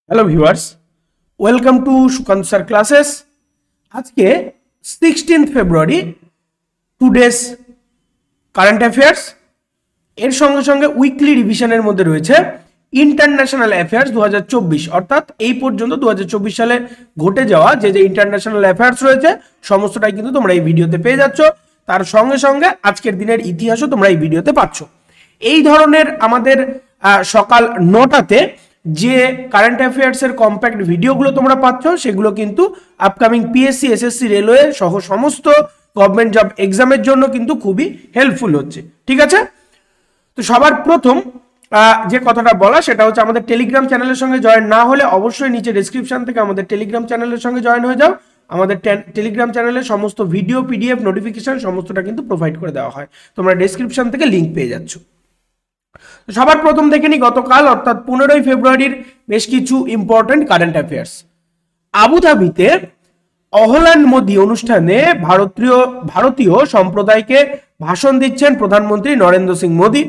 Hello viewers, welcome to Sukanta sir classes. আজকে 16 ফেব্রুয়ারি today's current affairs এর সঙ্গে সঙ্গে উইকলি রিভিশনের মধ্যে রয়েছে ইন্টারন্যাশনাল অ্যাফেয়ার্স 2024, অর্থাৎ এই পর্যন্ত 2024 সালে ঘটে যাওয়া যে যে ইন্টারন্যাশনাল অ্যাফেয়ার্স রয়েছে সমস্তটাই কিন্তু তোমরা এই ভিডিওতে পেয়ে যাচ্ছ। তার সঙ্গে সঙ্গে আজকের দিনের ইতিহাসও তোমরা এই ভিডিওতে পাচ্ছ। এই ধরনের আমাদের সকাল 9টাতে যে কারেন্ট অ্যাফেয়ার্স এর কম্প্যাক্ট ভিডিওগুলো তোমরা পাচ্ছ সেগুলো কিন্তু আপকামিং পিএসসি, এসএসসি, রেলওয়ে সহ সমস্ত গভর্নমেন্ট জব এক্সামের জন্য কিন্তু খুবই হেল্পফুল হচ্ছে। ঠিক আছে, তো সবার প্রথম যে কথাটা বলা সেটা হচ্ছে আমাদের টেলিগ্রাম চ্যানেলের সঙ্গে জয়েন না হলে অবশ্যই নিচে ডেসক্রিপশন থেকে আমাদের টেলিগ্রাম চ্যানেলের সঙ্গে জয়েন হয়ে যাও। আমাদের টেলিগ্রাম চ্যানেলে সমস্ত ভিডিও, পিডিএফ, নোটিফিকেশন সমস্তটা কিন্তু প্রোভাইড করে দেওয়া হয়। তোমরা ডেসক্রিপশন থেকে লিঙ্ক পেয়ে যাচ্ছ। সবার প্রথম দেখে নি গতকাল অর্থাৎ 15ই ফেব্রুয়ারির বেশ কিছু ইম্পর্টেন্ট কারেন্ট অ্যাফেয়ার্স। আবুধাবিতে অহলান মোদী অনুষ্ঠানে ভারতীয় সম্প্রদায়কে ভাষণ দিচ্ছেন প্রধানমন্ত্রী নরেন্দ্র সিং মোদী।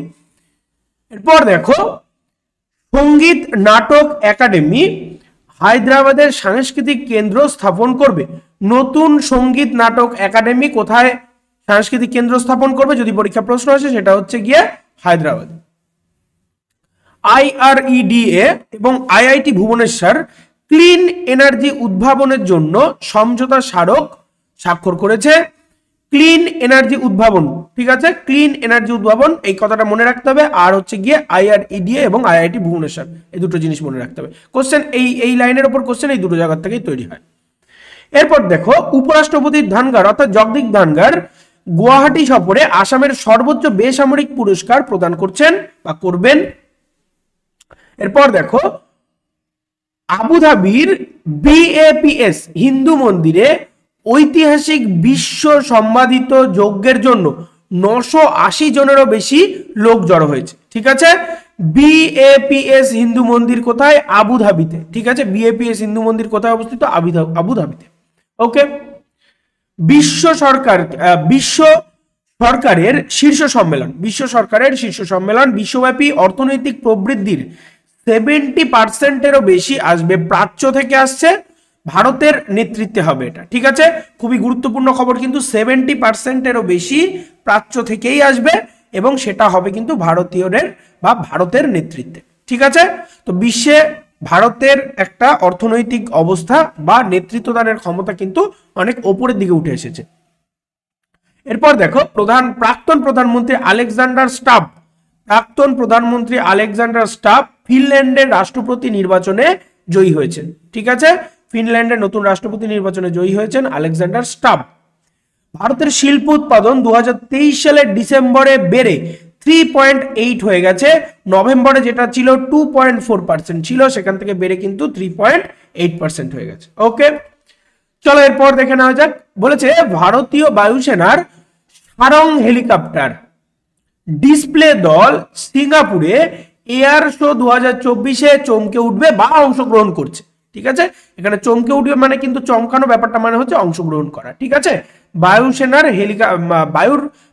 এরপর দেখো, সঙ্গীত নাটক একাডেমি হায়দ্রাবাদের সাংস্কৃতিক কেন্দ্র স্থাপন করবে। নতুন সঙ্গীত নাটক একাডেমি কোথায় সাংস্কৃতিক কেন্দ্র স্থাপন করবে যদি পরীক্ষা প্রশ্ন আসে সেটা হচ্ছে গিয়ে হায়দ্রাবাদ। IREDA এবং IIT ভুবনেশ্বর ক্লিন এনার্জি উদ্ভাবনের জন্য সমঝোতা স্মারক স্বাক্ষর করেছে। ক্লিন এনার্জি উদ্ভাবন, ঠিক আছে, ক্লিন এনার্জি উদ্ভাবন এই কথাটা মনে রাখতে হবে। আর হচ্ছে গিয়ে IREDA এবং IIT ভুবনেশ্বর এই দুটো জিনিস মনে রাখতে হবে। কোশ্চেন এই লাইনের উপর কোশ্চেন এই দুটো জায়গা থেকেই তৈরি হয়। এরপর দেখো, উপরাষ্ট্রপতির ধানগার অর্থাৎ জগদীপ ধানগার গুয়াহাটি সফরে আসামের সর্বোচ্চ বেসামরিক পুরস্কার প্রদান করছেন বা করবেন। এরপর দেখো, আবুধাবির BAPS হিন্দু মন্দিরে ঐতিহাসিক বিশ্ব সম্মানিত যজ্ঞের জন্য 980 জনেরও বেশি লোক জড়ো হয়েছে। ঠিক আছে, BAPS হিন্দু মন্দির কোথায়? আবুধাবিতে। ঠিক আছে, BAPS হিন্দু মন্দির কোথায় অবস্থিত? আবুধাবিতে। ওকে, বিশ্ব সরকারের শীর্ষ সম্মেলন বিশ্বব্যাপী অর্থনৈতিক প্রবৃদ্ধির 70%-এরও বেশি আসবে প্রাচ্য থেকে আসছে, ভারতের নেতৃত্বে হবে এটা। ঠিক আছে, খুবই গুরুত্বপূর্ণ খবর কিন্তু 70%-এরও বেশি প্রাচ্য থেকেই আসবে এবং সেটা হবে কিন্তু ভারতের নেতৃত্বে। ঠিক আছে, তো বিশ্বে ভারতের একটা অর্থনৈতিক অবস্থা বা নেতৃত্বদানের ক্ষমতা কিন্তু অনেক ওপরের দিকে উঠে এসেছে। এরপর দেখো, প্রাক্তন প্রধানমন্ত্রী আলেকজান্ডার স্টাব ফিনল্যান্ডের রাষ্ট্রপতি নির্বাচনে জয়ী হয়েছেন। ঠিক আছে, ফিনল্যান্ডের নতুন রাষ্ট্রপতি নির্বাচনে জয়ী হয়েছেন আলেকজান্ডার স্টাব। ভারতের শিল্প উৎপাদন 2023 সালের ডিসেম্বরে বেড়ে 3.8 হয়ে গেছে। নভেম্বরে যেটা ছিল 2.4% ছিল, সেখান থেকে বেড়ে কিন্তু 3.8% হয়ে গেছে। ওকে, চলো এরপর দেখে নেওয়া যাক। বলেছে ভারতীয় বায়ুসেনার সারং হেলিকপ্টার ডিসপ্লে দল সিঙ্গাপুরে এয়ার শো 2024-এ চমকে উঠবে বা অংশগ্রহণ করছে। ঠিক আছে, এখানে চমকে উঠবে মানে কিন্তু চমকানো ব্যাপারটা মানে হচ্ছে অংশগ্রহণ করা। ঠিক আছে,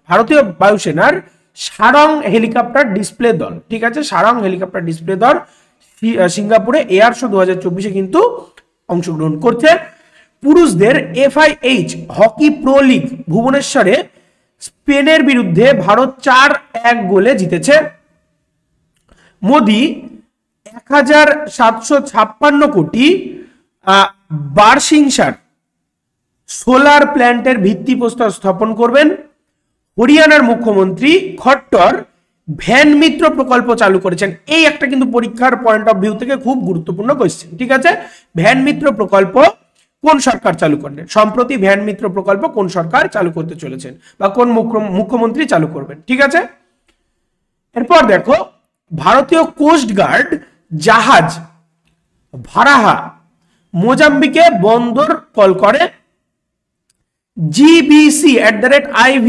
ভারতীয় বায়ুসেনার সারং হেলিকপ্টার ডিসপ্লে দল, ঠিক আছে, সারং হেলিকপ্টার ডিসপ্লে দল সিঙ্গাপুরে এয়ার শো 2024-এ কিন্তু অংশগ্রহণ করছে। পুরুষদের FIH হকি প্রো লিগ ভুবনেশ্বরে স্পেনের বিরুদ্ধে ভারত 4-1 গোলে জিতেছে। মোদি 1756 কোটি বারসিংসার সোলার প্ল্যান্টের ভিত্তিপ্রস্তর স্থাপন করবেন। হরিয়ানার মুখ্যমন্ত্রী খট্টর ভ্যান মিত্র প্রকল্প চালু করেছেন। এই একটা কিন্তু পরীক্ষার পয়েন্ট অফ ভিউ থেকে খুব গুরুত্বপূর্ণ কোশ্চেন। ঠিক আছে, ভ্যান মিত্র প্রকল্প কোন সরকার চালু করবেন? সম্প্রতি ভ্যান মিত্র প্রকল্প কোন সরকার চালু করতে চলেছেন বা কোন মুখ্যমন্ত্রী চালু করবেন? ঠিক আছে, এরপর দেখো, ভারতীয় কোস্ট গার্ড জাহাজ ভারাহা মোজাম্বিকে বন্দর কল করে। GVC@IV,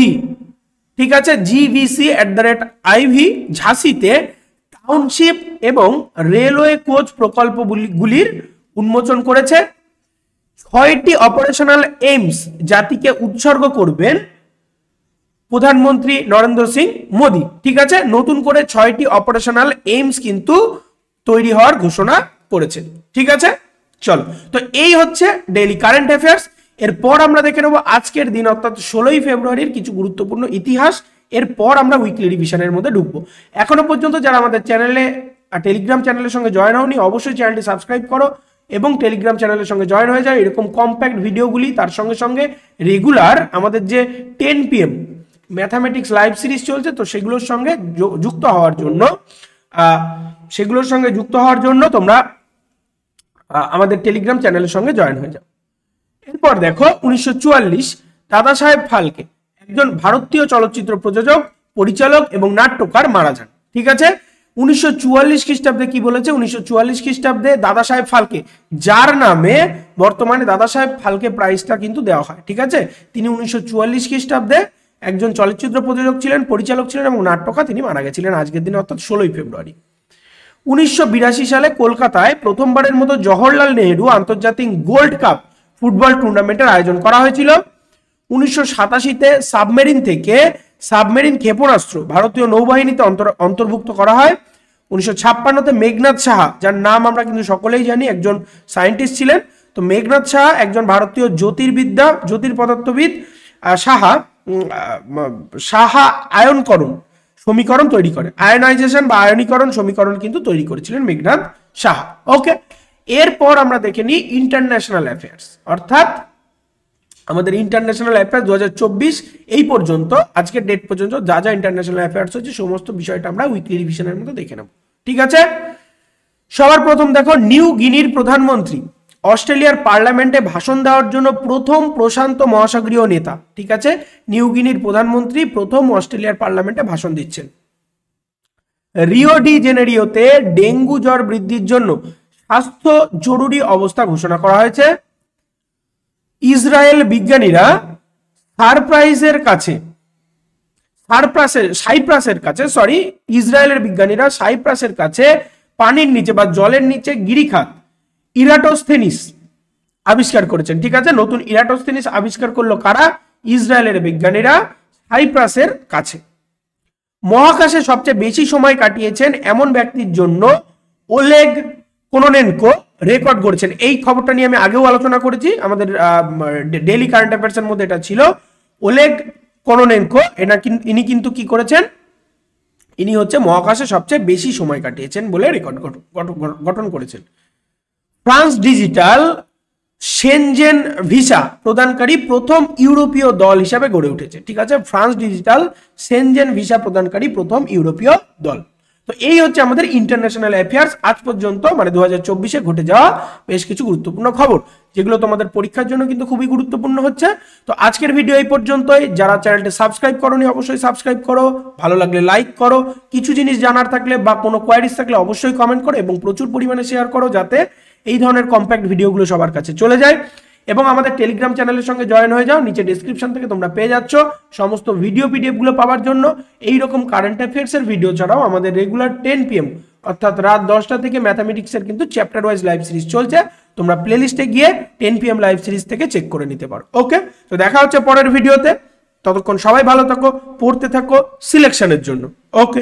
ঠিক আছে, GVC@IV ঝাঁসিতে টাউনশিপ এবং রেলওয়ে কোচ প্রকল্পগুলির উন্মোচন করেছে। 6টি অপারেশনাল এইমস জাতিকে উৎসর্গ করবেন প্রধানমন্ত্রী নরেন্দ্র সিং মোদী। ঠিক আছে, নতুন করে 6টি অপারেশনাল এইমস কিন্তু তৈরি হওয়ার ঘোষণা করেছে। ঠিক আছে, চলো, তো এই হচ্ছে ডেইলি কারেন্ট অ্যাফেয়ার্স। এরপর আমরা দেখে নেবো আজকের দিন অর্থাৎ 16ই ফেব্রুয়ারির কিছু গুরুত্বপূর্ণ ইতিহাস। এরপর আমরা উইকলি রিভিশনের মধ্যে ঢুকবো। এখনো পর্যন্ত যারা আমাদের চ্যানেলে টেলিগ্রাম চ্যানেলের সঙ্গে জয়েন হওনি, অবশ্যই চ্যানেলটি সাবস্ক্রাইব করো এবং টেলিগ্রাম চ্যানেলের সঙ্গে জয়েন হয়ে যায়। এরকম কম্প্যাক্ট ভিডিওগুলি, তার সঙ্গে সঙ্গে রেগুলার আমাদের যে 10 PM ম্যাথামেটিক্স লাইভ সিরিজ চলছে, তো সেগুলোর সঙ্গে যুক্ত হওয়ার জন্য তোমরা আমাদের টেলিগ্রাম চ্যানেলের সঙ্গে জয়েন হয়ে যাও। এরপর দেখো 1944 দাদা সাহেব ফালকে, একজন ভারতীয় চলচ্চিত্র প্রযোজক, পরিচালক এবং নাট্যকার মারা যান। ঠিক আছে, 1944 খ্রিস্টাব্দে কি বলেছে? 1944 খ্রিস্টাব্দে দাদা সাহেব ফালকে, যার নামে বর্তমানে দাদা সাহেব ফালকে প্রাইজটা কিন্তু দেওয়া হয়। ঠিক আছে, তিনি 1944 খ্রিস্টাব্দে একজন চলচ্চিত্র প্রযোজক ছিলেন, পরিচালক ছিলেন এবং নাট্যকার। তিনি মারা গেছিলেন আজকের দিনে অর্থাৎ 16ই ফেব্রুয়ারি। 1982 সালে কলকাতায় প্রথমবারের মতো জওহরলাল নেহেরু আন্তর্জাতিক গোল্ড কাপ ফুটবল টুর্নামেন্টের আয়োজন করা হয়েছিল। 1987-তে সাবমেরিন থেকে সাবমেরিন ক্ষেপণাস্ত্র ভারতীয় নৌবাহিনীতে অন্তর্ভুক্ত করা হয়। 1956-তে মেঘনাদ সাহা, যার নাম আমরা কিন্তু সকলেই জানি, একজন সায়েন্টিস্ট ছিলেন। তো মেঘনাদ সাহা একজন ভারতীয় জ্যোতির্পদার্থবিদ। সাহা আয়নকরণ সমীকরণ তৈরি করে, আয়নাইজেশন বা আয়নীকরণ সমীকরণ কিন্তু তৈরি করেছিলেন মেঘনাদ সাহা। ওকে, এরপর আমরা দেখে নিই ইন্টারন্যাশনাল অ্যাফেয়ার্স, অর্থাৎ আমাদের ইন্টারন্যাশনাল অ্যাফেয়ার্স 2024 এই পর্যন্ত, আজকের ডেট পর্যন্ত যা যা ইন্টারন্যাশনাল অ্যাফেয়ার্স হচ্ছে সমস্ত বিষয়টা আমরা উইকলি রিভিশনের মধ্যে দেখে নেব। ঠিক আছে, সবার প্রথম দেখো, নিউ গিনির প্রধানমন্ত্রী অস্ট্রেলিয়ার পার্লামেন্টে ভাষণ দেওয়ার জন্য প্রথম প্রশান্ত মহাসাগরীয় নেতা। ঠিক আছে, নিউ গিনির প্রধানমন্ত্রী প্রথম অস্ট্রেলিয়ার পার্লামেন্টে ভাষণ দিচ্ছেন। রিও ডি জেনেরিওতে ডেঙ্গু জ্বর বৃদ্ধির জন্য স্বাস্থ্য জরুরি অবস্থা ঘোষণা করা হয়েছে। ইসরায়েল বিজ্ঞানীরা ইসরায়েলের বিজ্ঞানীরা সাইপ্রাসের কাছে পানির নিচে বা জলের নিচে গিরিখাত ইরাটোস্থেনিস আবিষ্কার করেছেন। ঠিক আছে, নতুন ইরাটোস্থেনিস আবিষ্কার করলো কারা? ইসরায়েলের বিজ্ঞানীরা সাইপ্রাসের কাছে। মহাকাশে সবচেয়ে বেশি সময় কাটিয়েছেন এমন ব্যক্তির জন্য ওলেগ কোনোনেনকো রেকর্ড করেছেন। এই খবরটা নিয়ে আমি আগেও আলোচনা করেছি, আমাদের ডেইলি কারেন্ট অ্যাফেয়ার্স এর মধ্যে এটা ছিল। ওলেগ কোনোনেনকো ইনি কিন্তু কি করেছেন? ইনি হচ্ছে মহাকাশে সবচেয়ে বেশি সময় কাটিয়েছেন বলে রেকর্ড গঠন করেছেন। ফ্রান্স ডিজিটাল সেনজেন ভিসা প্রদানকারী প্রথম ইউরোপীয় দল হিসাবে গড়ে উঠেছে। ঠিক আছে, ফ্রান্স ডিজিটাল সেনজেন ভিসা প্রদানকারী প্রথম ইউরোপীয় দল। তো এই হচ্ছে আমাদের ইন্টারন্যাশনাল অ্যাফেয়ার্স আজ পর্যন্ত, মানে 2024-এ ঘটে যাওয়া বেশ কিছু গুরুত্বপূর্ণ খবর, যেগুলো তোমাদের পরীক্ষার জন্য কিন্তু খুবই গুরুত্বপূর্ণ হচ্ছে। তো আজকের ভিডিও এই পর্যন্তই। যারা চ্যানেলটি সাবস্ক্রাইব করোনি অবশ্যই সাবস্ক্রাইব করো, ভালো লাগলে লাইক করো, কিছু জিনিস জানার থাকলে বা কোনো কোয়ারিজ থাকলে অবশ্যই কমেন্ট করো এবং প্রচুর পরিমাণে শেয়ার করো, যাতে এই ধরনের কম্প্যাক্ট ভিডিওগুলো সবার কাছে চলে যায়। এবং আমাদের টেলিগ্রাম চ্যানেলের সঙ্গে জয়েন হয়ে যাও, নিচে ডেসক্রিপশন থেকে তোমরা পেয়ে যাচ্ছ সমস্ত ভিডিও পিডিএফ গুলো পাওয়ার জন্য। এইরকম কারেন্ট অ্যাফেয়ার্স এর ভিডিও ছাড়াও আমাদের রেগুলার 10 PM অর্থাৎ রাত 10টা থেকে ম্যাথামেটিক্স এর কিন্তু চ্যাপ্টার ওয়াইজ লাইভ সিরিজ চলছে। তোমরা প্লেলিস্টে গিয়ে 10 PM লাইভ সিরিজ থেকে চেক করে নিতে পারো। ওকে, তো দেখা হচ্ছে পরের ভিডিওতে। ততক্ষণ সবাই ভালো থাকো, পড়তে থাকো সিলেকশনের জন্য। ওকে।